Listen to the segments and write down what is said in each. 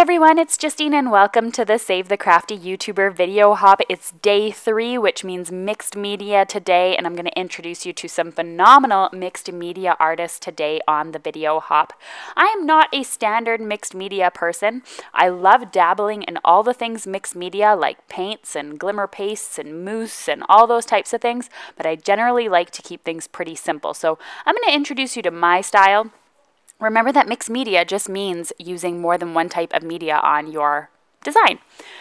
everyone, it's Justine and welcome to the Save the Crafty YouTuber video hop. It's day 3, which means mixed media today, and I'm going to introduce you to some phenomenal mixed media artists today on the video hop. I am not a standard mixed media person. I love dabbling in all the things mixed media like paints and glimmer pastes and mousse and all those types of things, but I generally like to keep things pretty simple. So I'm going to introduce you to my style. Remember that mixed media just means using more than one type of media on your design.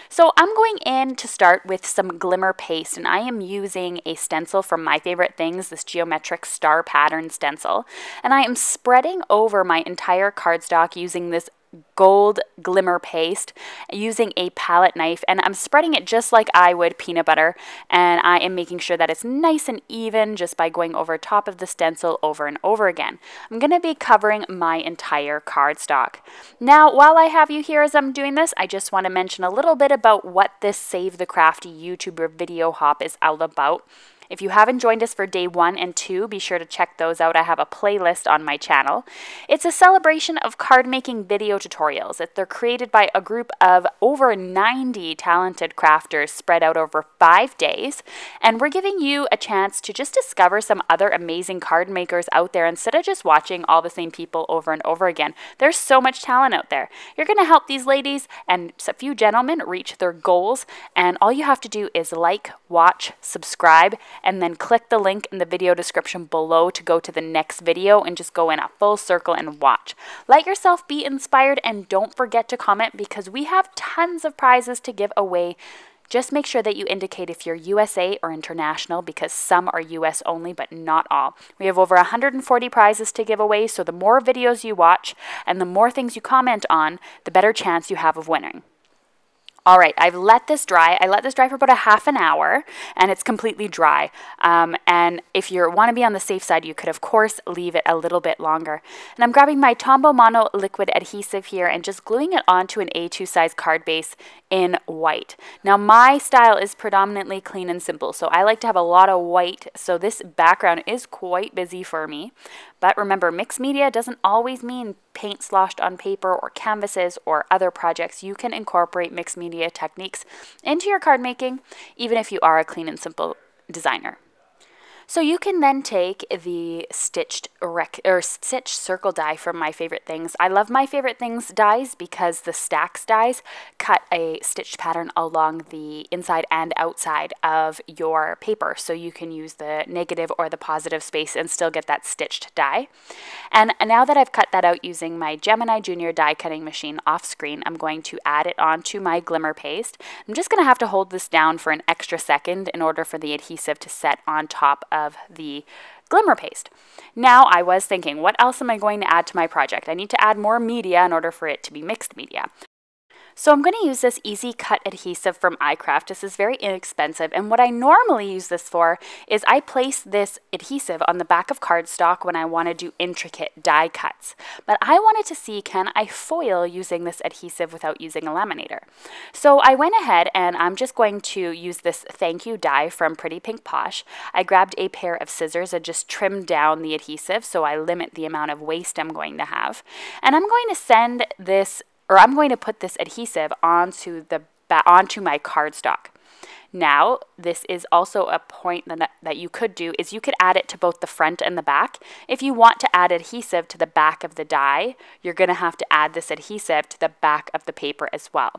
So I'm going in to start with some glimmer paste, and I am using a stencil from My Favorite Things, this geometric star pattern stencil, and I am spreading over my entire cardstock using this gold glimmer paste using a palette knife, and I'm spreading it just like I would peanut butter, and I am making sure that it's nice and even just by going over top of the stencil over and over again. I'm going to be covering my entire cardstock. Now, while I have you here as I'm doing this, I just want to mention a little bit about what this Save the Crafty YouTuber video hop is all about. If you haven't joined us for day 1 and 2, be sure to check those out. I have a playlist on my channel. It's a celebration of card making video tutorials. They're created by a group of over 90 talented crafters spread out over 5 days. And we're giving you a chance to just discover some other amazing card makers out there instead of just watching all the same people over and over again. There's so much talent out there. You're going to help these ladies and a few gentlemen reach their goals. And all you have to do is like, watch, subscribe, and then click the link in the video description below to go to the next video and just go in a full circle and watch. Let yourself be inspired and don't forget to comment because we have tons of prizes to give away. Just make sure that you indicate if you're USA or international because some are US only, but not all. We have over 140 prizes to give away, so the more videos you watch and the more things you comment on, the better chance you have of winning. All right, I've let this dry. I let this dry for about a half an hour, and it's completely dry. And if you want to be on the safe side, you could, of course, leave it a little bit longer. And I'm grabbing my Tombow Mono liquid adhesive here and just gluing it onto an A2 size card base in white. Now, my style is predominantly clean and simple, so I like to have a lot of white, so this background is quite busy for me. But remember, mixed media doesn't always mean paint sloshed on paper or canvases or other projects. You can incorporate mixed media techniques into your card making, even if you are a clean and simple designer. So you can then take the stitched circle die from My Favorite Things. I love My Favorite Things dies because the STAX dies cut a stitched pattern along the inside and outside of your paper. So you can use the negative or the positive space and still get that stitched die. And now that I've cut that out using my Gemini Junior die cutting machine off screen, I'm going to add it onto my glimmer paste. I'm just going to have to hold this down for an extra second in order for the adhesive to set on top of the glimmer paste. Now I was thinking, what else am I going to add to my project? I need to add more media in order for it to be mixed media. So I'm going to use this Easy Cut Adhesive from iCraft. This is very inexpensive, and what I normally use this for is I place this adhesive on the back of cardstock when I want to do intricate die cuts. But I wanted to see, can I foil using this adhesive without using a laminator? So I went ahead and I'm just going to use this Thank You die from Pretty Pink Posh. I grabbed a pair of scissors and just trimmed down the adhesive so I limit the amount of waste I'm going to have. And I'm going to put this adhesive onto my cardstock. Now, this is also a point that you could do is you could add it to both the front and the back. If you want to add adhesive to the back of the die, you're going to have to add this adhesive to the back of the paper as well.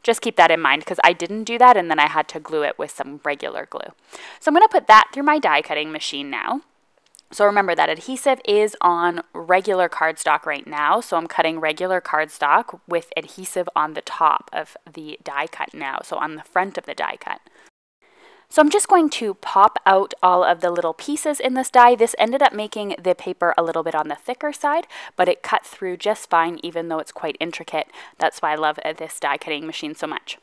Just keep that in mind because I didn't do that and then I had to glue it with some regular glue. So I'm going to put that through my die cutting machine now. So remember that adhesive is on regular cardstock right now, so I'm cutting regular cardstock with adhesive on the top of the die cut now, so on the front of the die cut. So I'm just going to pop out all of the little pieces in this die. This ended up making the paper a little bit on the thicker side, but it cut through just fine even though it's quite intricate. That's why I love this die cutting machine so much.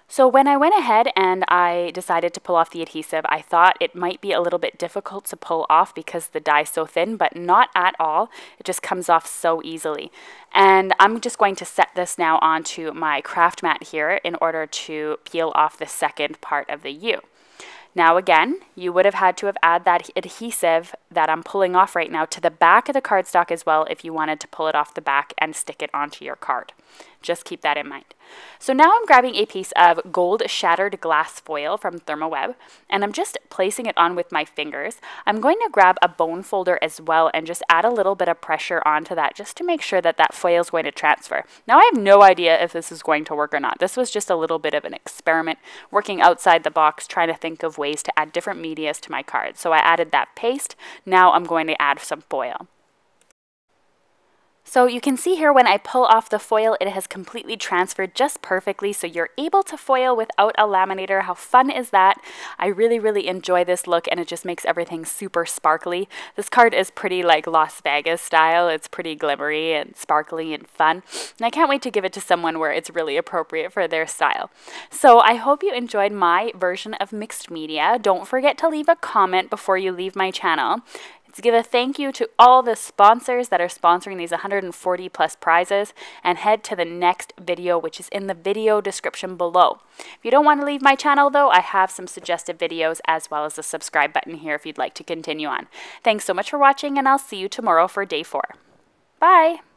So when I went ahead and I decided to pull off the adhesive, I thought it might be a little bit difficult to pull off because the die is so thin, but not at all. It just comes off so easily. And I'm just going to set this now onto my craft mat here in order to peel off the second part of the U. Now again, you would have had to have added that adhesive that I'm pulling off right now to the back of the cardstock as well if you wanted to pull it off the back and stick it onto your card. Just keep that in mind. So now I'm grabbing a piece of gold shattered glass foil from Thermoweb, and I'm just placing it on with my fingers. I'm going to grab a bone folder as well and just add a little bit of pressure onto that just to make sure that that foil is going to transfer. Now I have no idea if this is going to work or not. This was just a little bit of an experiment, working outside the box, trying to think of ways to add different medias to my card. So I added that paste. Now I'm going to add some foil. So you can see here when I pull off the foil, it has completely transferred just perfectly, so you're able to foil without a laminator. How fun is that? I really, really enjoy this look, and it just makes everything super sparkly. This card is pretty like Las Vegas style. It's pretty glimmery and sparkly and fun, and I can't wait to give it to someone where it's really appropriate for their style. So I hope you enjoyed my version of mixed media. Don't forget to leave a comment before you leave my channel. To give a thank you to all the sponsors that are sponsoring these 140 plus prizes, and head to the next video, which is in the video description below. If you don't want to leave my channel though, I have some suggested videos as well as the subscribe button here if you'd like to continue on. Thanks so much for watching, and I'll see you tomorrow for day 4. Bye!